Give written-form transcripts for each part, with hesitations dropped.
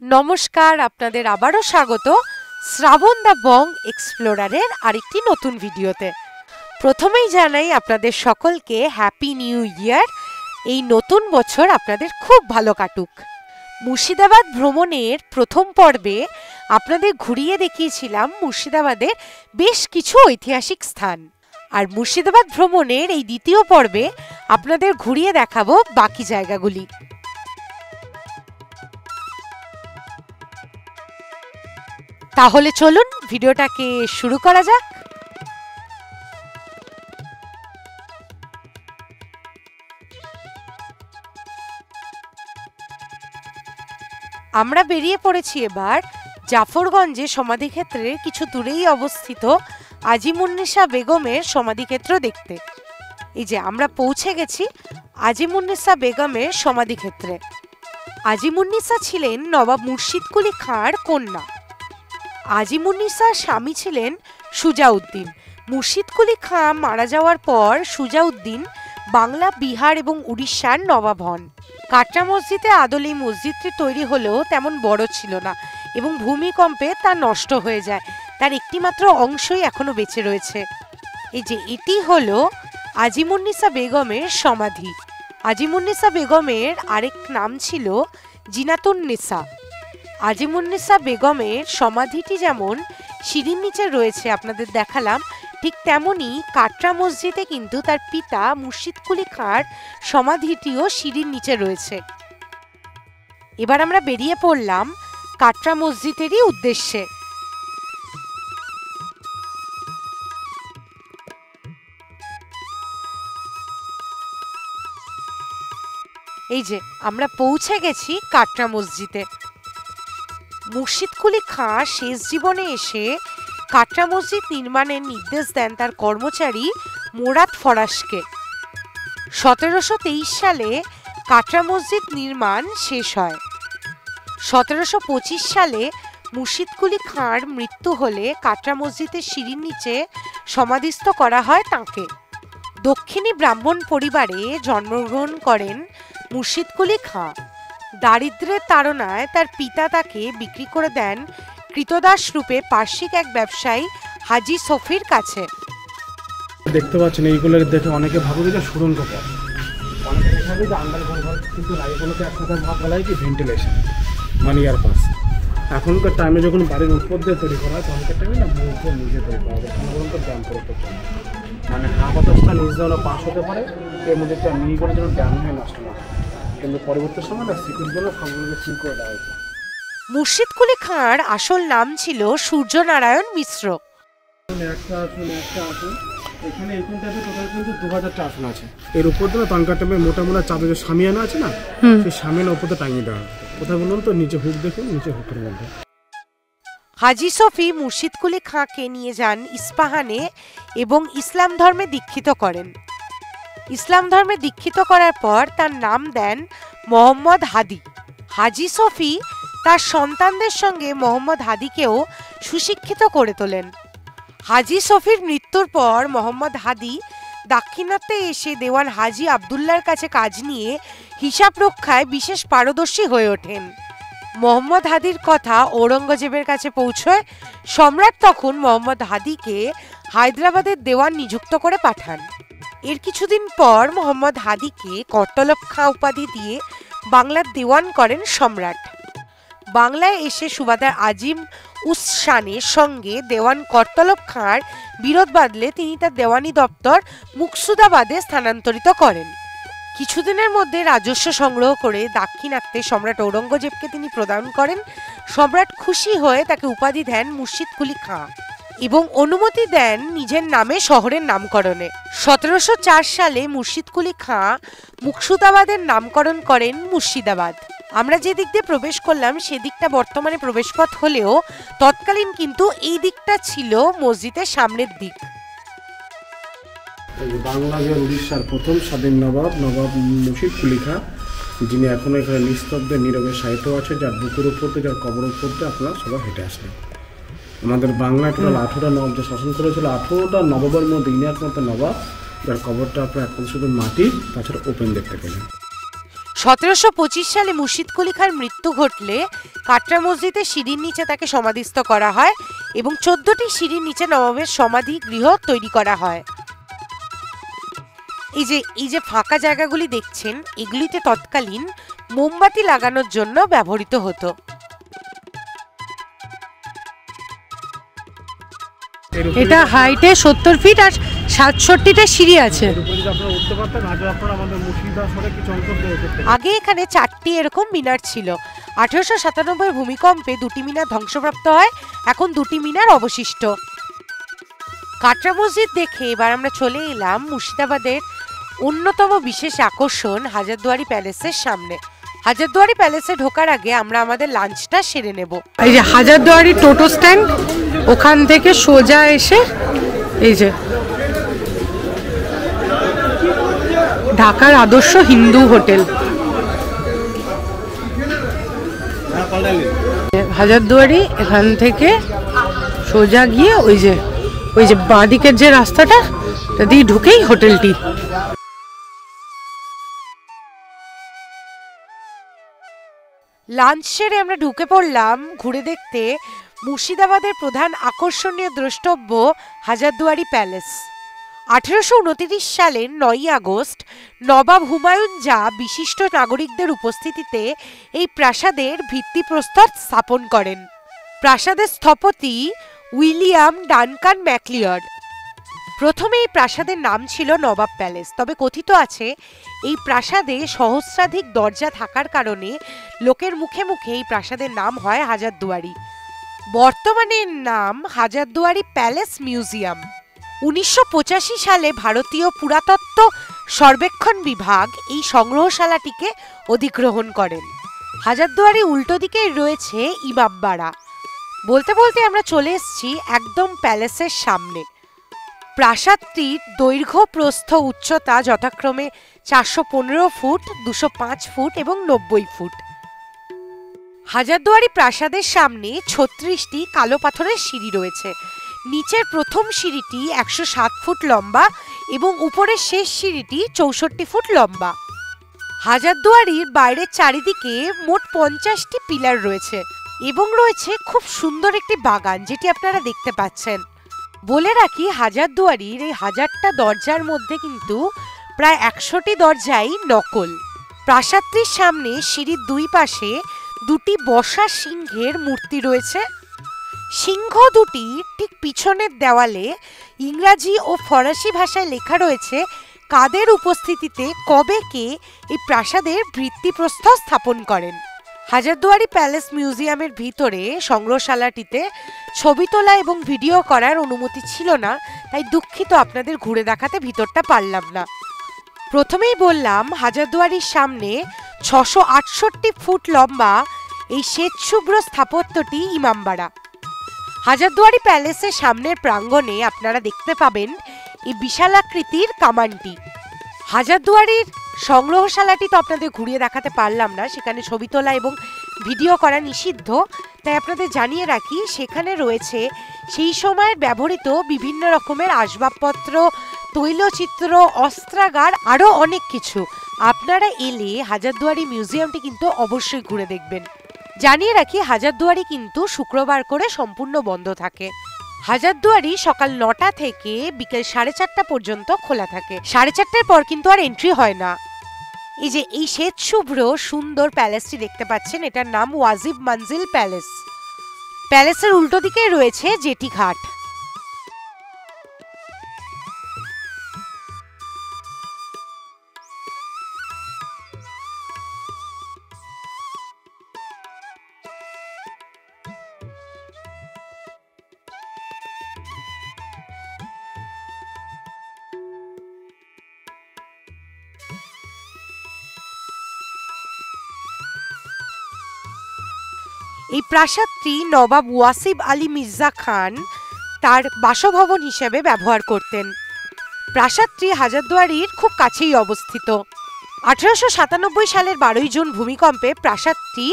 নমস্কার, আপনাদের আবারও স্বাগত শ্রাবণ দা বং এক্সপ্লোরারের আরেকটি নতুন ভিডিওতে। প্রথমেই জানাই আপনাদের সকলকে হ্যাপি নিউ ইয়ার। এই নতুন বছর আপনাদের খুব ভালো কাটুক। মুর্শিদাবাদ ভ্রমণের প্রথম পর্বে আপনাদের ঘুরিয়ে দেখিয়েছিলাম মুর্শিদাবাদের বেশ কিছু ঐতিহাসিক স্থান, আর মুর্শিদাবাদ ভ্রমণের এই দ্বিতীয় পর্বে আপনাদের ঘুরিয়ে দেখাবো বাকি জায়গাগুলি। তাহলে চলুন ভিডিওটাকে শুরু করা যাক। আমরা বেরিয়ে পড়েছি এবার জাফরগঞ্জে সমাধিক্ষেত্রের কিছু দূরেই অবস্থিত আজিমুন্নিসা বেগমের সমাধিক্ষেত্র দেখতে। এই যে আমরা পৌঁছে গেছি আজিমুন্নিসা বেগমের সমাধিক্ষেত্রে। আজিমুন্নিসা ছিলেন নবাব মুর্শিদ কুলি খাঁর কন্যা। আজিমুন্নিসার স্বামী ছিলেন সুজাউদ্দিন। মুর্শিদ কুলি খাঁ মারা যাওয়ার পর সুজাউদ্দিন বাংলা, বিহার এবং উড়িষ্যার নবাব হন। কাটরা মসজিদে আদল এই মসজিদটি তৈরি হলেও তেমন বড় ছিল না এবং ভূমিকম্পে তা নষ্ট হয়ে যায়। তার একটিমাত্র অংশই এখনো বেঁচে রয়েছে। এই যে এটি হলো আজিমুন্নিসা বেগমের সমাধি। আজিমুন্নিসা বেগমের আরেক নাম ছিল জিনাতুন্নিসা। আজিমুন্নিসা বেগমের সমাধিটি যেমন সিঁড়ির নিচে রয়েছে আপনাদের দেখালাম, ঠিক তেমনি কাটরা মসজিদে কিন্তু তার পিতা মুর্শিদ কুলি খাঁর সমাধিটিও সিঁড়ির নিচে রয়েছে। এবার আমরা বেরিয়ে পড়লাম কাটরা মসজিদেরই উদ্দেশ্যে। এই যে আমরা পৌঁছে গেছি কাটরা মসজিদে। মুর্শিদ কুলি খাঁ শেষ জীবনে এসে কাটরা মসজিদ নির্মাণের নির্দেশ দেন তার কর্মচারী মোরাদ ফরাশকে। 1723 সালে কাটরা মসজিদ নির্মাণ শেষ হয়। 1725 সালে মুর্শিদ কুলি খাঁর মৃত্যু হলে কাটরা মসজিদের সিঁড়ির নিচে সমাধিস্থ করা হয় তাঁকে। দক্ষিণী ব্রাহ্মণ পরিবারে জন্মগ্রহণ করেন মুর্শিদ কুলি খাঁ। দারিদ্র্যের তাড়নায় তার পিতা তাকে বিক্রি করে দেন কৃতদাস রূপে পার্শ্বিক এক ব্যবসায়ী হাজি সফির কাছে। দেখতে পাচ্ছেন এইগুলো দেখে অনেকে ভাববে যে সুড়ঙ্গ পথ, অনেকে ভাবে যে আন্ডারগ্রাউন্ড ঘর, কিন্তু না, এগুলোকে একসাথে ভাব বলা হয় কি ভেন্টিলেশন, মানে ইয়ার পাস। এখনকার টাইমে যখন বাড়ির উপর দিয়ে তৈরি করা হয় তখনকার টাইমে না মুখে নিজে তৈরি করা হয়, সাধারণত ড্যাম করে করতে হয়, মানে হাফ বাতাসটা নিজ দেওয়া পাস হতে পারে, এর মধ্যে মিহি করে যেন ড্যাম হয়ে নষ্ট না হয়। কিন্তু পরবর্তী সময় না সিকিউরগুলো সবগুলোকে সিল করে দেওয়া হয়েছে। মুর্শিদ কুলি খাঁর আসল নাম ছিল সূর্যনারায়ণ মিশ্র। এখানে এরকম টাইপের টোটাল কিন্তু 2000টা আসন আছে। এর উপর দিয়ে তখনকার টাইমে মোটা মোটা চাদর যে শামিয়ানা আছে না, সেই শামিয়ানা উপর দিয়ে টাঙিয়ে দেওয়া। কোথায় বলুন তো, নিচে হুক দেখুন, নিচে হুকের মধ্যে। হাজি সফি মুর্শিদ কুলি খাঁকে নিয়ে যান ইস্পাহানে এবং ইসলাম ধর্মে দীক্ষিত করেন। ইসলাম ধর্মে দীক্ষিত করার পর তার নাম দেন মোহাম্মদ হাদি। হাজি সফি তার সন্তানদের সঙ্গে মোহাম্মদ হাদিকেও সুশিক্ষিত করে তোলেন। হাজি সফির মৃত্যুর পর মোহাম্মদ হাদি দাক্ষিণাত্যে এসে দেওয়ান হাজি আবদুল্লার কাছে কাজ নিয়ে হিসাব রক্ষায় বিশেষ পারদর্শী হয়ে ওঠেন। মোহাম্মদ হাদির কথা ঔরঙ্গজেবের কাছে পৌঁছয়। সম্রাট তখন মোহাম্মদ হাদিকে হায়দ্রাবাদের দেওয়ান নিযুক্ত করে পাঠান। এর কিছুদিন পর মোহাম্মদ হাদিকে কর্তলব খাঁ উপাধি দিয়ে বাংলার দেওয়ান করেন সম্রাট। বাংলায় এসে সুবাদার আজিম উস শানের সঙ্গে দেওয়ান কর্তলব খাঁর বিরোধ বাঁধলে তিনি তার দেওয়ানি দপ্তর মুকসুদাবাদে স্থানান্তরিত করেন। কিছুদিনের মধ্যে রাজস্ব সংগ্রহ করে দাক্ষিণাত্যে সম্রাট ঔরঙ্গজেবকে তিনি প্রদান করেন। সম্রাট খুশি হয়ে তাকে উপাধি দেন মুর্শিদ কুলি খাঁ এবং অনুমতি দেন নিজের নামে শহরের নামকরণে। 1704 সালে মুর্শিদ কুলি খাঁ মুকসুদাবাদের নামকরণ করেন মুর্শিদাবাদ। আমরা যে দিক দিয়ে প্রবেশ করলাম সেদিকটা বর্তমানে প্রবেশপথ হলেও তৎকালীন কিন্তু এই দিকটা ছিল মসজিদের সামনের দিক। বাংলাদেশ উড়িষ্যার প্রথম স্বাধীন নবাব মুর্শিদ কুলি খাঁ, যিনি এখনো এখানে নিস্তব্ধে নীরবে সাহিত্য আছে, যার বুকের উপর দিয়ে, যার কবর উপর দিয়ে আপনারা সবাই হেঁটে আসলেন। আমাদের বাংলায় টোটাল 18টা নবাব যে শাসন করেছিল, 18টা নবাবের মধ্যে ইনি একমাত্র নবাব যার কবরটা আপনার এখন শুধু মাটি, তাছাড়া ওপেন দেখতে পেলেন। 1725 সালে মুর্শিদ কুলি খাঁর মৃত্যু ঘটলে কাটরা মসজিদে সিঁড়ির নিচে তাকে সমাধিস্থ করা হয় এবং 14টি সিঁড়ির নিচে নবাবের সমাধি গৃহ তৈরি করা হয়। এই যে ফাঁকা জায়গাগুলি দেখছেন, এগুলিতে তৎকালীন মোমবাতি লাগানোর জন্য ব্যবহৃত হতো। এটা হাইটে 70 ফিট আর 67টা সিঁড়ি আছে। আগে এখানে 4টি এরকম মিনার ছিল। 1897 ভূমিকম্পে 2টি মিনার ধ্বংসপ্রাপ্ত হয়, এখন 2টি মিনার অবশিষ্ট। কাটরা মসজিদ দেখে এবার আমরা চলে এলাম মুর্শিদাবাদের অন্যতম বিশেষ আকর্ষণ হাজারদুয়ারি প্যালেসের সামনে। হাজারদুয়ারি প্যালেসে ঢোকার আগে আমরা আমাদের লাঞ্চটা সেরে নেব। এই যে হাজারদুয়ারি টোটো স্ট্যান্ড, ওখান থেকে সোজা এসে এই যে ঢাকার আদর্শ হিন্দু হোটেল। হাজারদুয়ারি এখান থেকে সোজা গিয়ে ওই যে বাঁদিকের যে রাস্তাটা দিয়ে ঢুকেই হোটেলটি। লাঞ্চ সেরে আমরা ঢুকে পড়লাম ঘুরে দেখতে মুর্শিদাবাদের প্রধান আকর্ষণীয় দ্রষ্টব্য হাজারদুয়ারি প্যালেস। 1829 সালের 9 আগস্ট নবাব হুমায়ুন যা বিশিষ্ট নাগরিকদের উপস্থিতিতে এই প্রাসাদের ভিত্তিপ্রস্তর স্থাপন করেন। প্রাসাদের স্থপতি উইলিয়াম ডানকান ম্যাকলিয়ড। প্রথমে এই প্রাসাদের নাম ছিল নবাব প্যালেস, তবে কথিত আছে এই প্রাসাদে সহস্রাধিক দরজা থাকার কারণে লোকের মুখে মুখে এই প্রাসাদের নাম হয় হাজারদুয়ারি। বর্তমানে এর নাম হাজারদুয়ারি প্যালেস মিউজিয়াম। 1985 সালে ভারতীয় পুরাতত্ত্ব সর্বেক্ষণ বিভাগ এই সংগ্রহশালাটিকে অধিগ্রহণ করেন। হাজারদুয়ারি উল্টো দিকে রয়েছে ইমামবাড়া। বলতে বলতে আমরা চলে এসেছি একদম প্যালেসের সামনে। প্রাসাদটির দৈর্ঘ্য প্রস্থ উচ্চতা যথাক্রমে 415 ফুট, 205 ফুট এবং 90 ফুট। হাজারদুয়ারি প্রাসাদের সামনে 36টি কালো পাথরের সিঁড়ি রয়েছে। নিচের প্রথম সিঁড়িটি 107 ফুট লম্বা এবং উপরের শেষ সিঁড়িটি 64 ফুট লম্বা। হাজারদুয়ারির বাইরের চারিদিকে মোট 50টি পিলার রয়েছে এবং রয়েছে খুব সুন্দর একটি বাগান, যেটি আপনারা দেখতে পাচ্ছেন। বলে রাখি, হাজারদুয়ারির এই 1000টা দরজার মধ্যে কিন্তু প্রায় 100টি দরজাই নকল। প্রাসাদটির সামনে সিঁড়ির দুই পাশে 2টি বসা সিংহের মূর্তি রয়েছে। সিংহ দুটি ঠিক পিছনের দেওয়ালে ইংরাজি ও ফরাসি ভাষায় লেখা রয়েছে কাদের উপস্থিতিতে কবে কে এই প্রাসাদের ভিত্তিপ্রস্তর স্থাপন করেন। হাজারদুয়ারি প্যালেস মিউজিয়ামের ভিতরে সংগ্রহশালাটিতে ছবি তোলা এবং ভিডিও করার অনুমতি ছিল না, তাই দুঃখিত আপনাদের ঘুরে দেখাতে ভিতরটা পারলাম না। প্রথমেই বললাম হাজারদুয়ারির সামনে 668 ফুট লম্বা এই শ্বেতশুভ্র স্থাপত্যটি ইমামবাড়া। হাজারদুয়ারি প্যালেসের সামনের প্রাঙ্গণে আপনারা দেখতে পাবেন এই বিশালাকৃতির কামানটি। হাজারদুয়ারির সংগ্রহশালাটি তো আপনাদের ঘুরিয়ে দেখাতে পারলাম না, সেখানে ছবি তোলা এবং ভিডিও করা নিষিদ্ধ, তাই আপনাদের জানিয়ে রাখি সেখানে রয়েছে সেই সময়ের ব্যবহৃত বিভিন্ন রকমের আসবাবপত্র, তৈলচিত্র, অস্ত্রাগার, আরও অনেক কিছু। আপনারা এলে হাজারদুয়ারি মিউজিয়ামটি কিন্তু অবশ্যই ঘুরে দেখবেন। জানিয়ে রাখি হাজারদুয়ারি কিন্তু শুক্রবার করে সম্পূর্ণ বন্ধ থাকে। হাজারদুয়ারি সকাল 9টা থেকে বিকেল 4:30 পর্যন্ত খোলা থাকে। 4:30 পর কিন্তু আর এন্ট্রি হয় না। এই যে এই শ্বেতশুভ্র সুন্দর প্যালেসটি দেখতে পাচ্ছেন, এটার নাম ওয়াজিব মঞ্জিল প্যালেস। প্যালেসের উল্টো দিকে রয়েছে জেটি ঘাট। এই প্রাসাদটি নবাব ওয়াসিব আলী মির্জা খান তার বাসভবন হিসেবে ব্যবহার করতেন। প্রাসাদটি হাজারদুয়ারির খুব কাছেই অবস্থিত। 1897 সালের 12 জুন ভূমিকম্পে প্রাসাদটি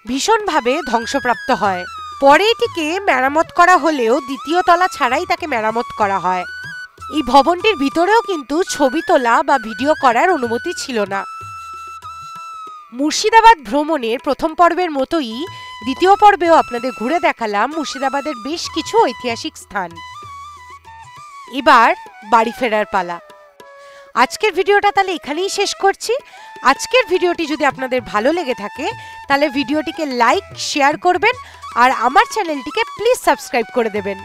ভীষণভাবে ধ্বংসপ্রাপ্ত হয়। পরে এটিকে মেরামত করা হলেও দ্বিতীয় তলা ছাড়াই তাকে মেরামত করা হয়। এই ভবনটির ভিতরেও কিন্তু ছবি তোলা বা ভিডিও করার অনুমতি ছিল না। মুর্শিদাবাদ ভ্রমণের প্রথম পর্বের মতোই দ্বিতীয় পর্বেও আপনাদের ঘুরে দেখালাম মুর্শিদাবাদের বেশ কিছু ঐতিহাসিক স্থান। এবার বাড়ি ফেরার পালা। আজকের ভিডিওটা তাহলে এখানেই শেষ করছি। আজকের ভিডিওটি যদি আপনাদের ভালো লেগে থাকে তাহলে ভিডিওটিকে লাইক শেয়ার করবেন আর আমার চ্যানেলটিকে প্লিজ সাবস্ক্রাইব করে দেবেন।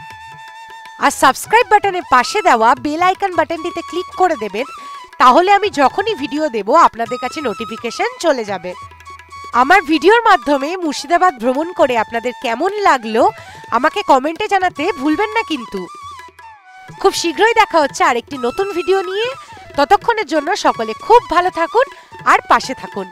আর সাবস্ক্রাইব বাটনের পাশে দেওয়া বেল আইকন বাটনটিতে ক্লিক করে দেবেন, তাহলে আমি যখনই ভিডিও দেব আপনাদের কাছে নোটিফিকেশন চলে যাবে। আমার ভিডিওর মাধ্যমে মুর্শিদাবাদ ভ্রমণ করে আপনাদের কেমন লাগলো আমাকে কমেন্টে জানাতে ভুলবেন না কিন্তু। খুব শীঘ্রই দেখা হচ্ছে আরেকটি নতুন ভিডিও নিয়ে। ততক্ষণের জন্য সকলে খুব ভালো থাকুন আর পাশে থাকুন।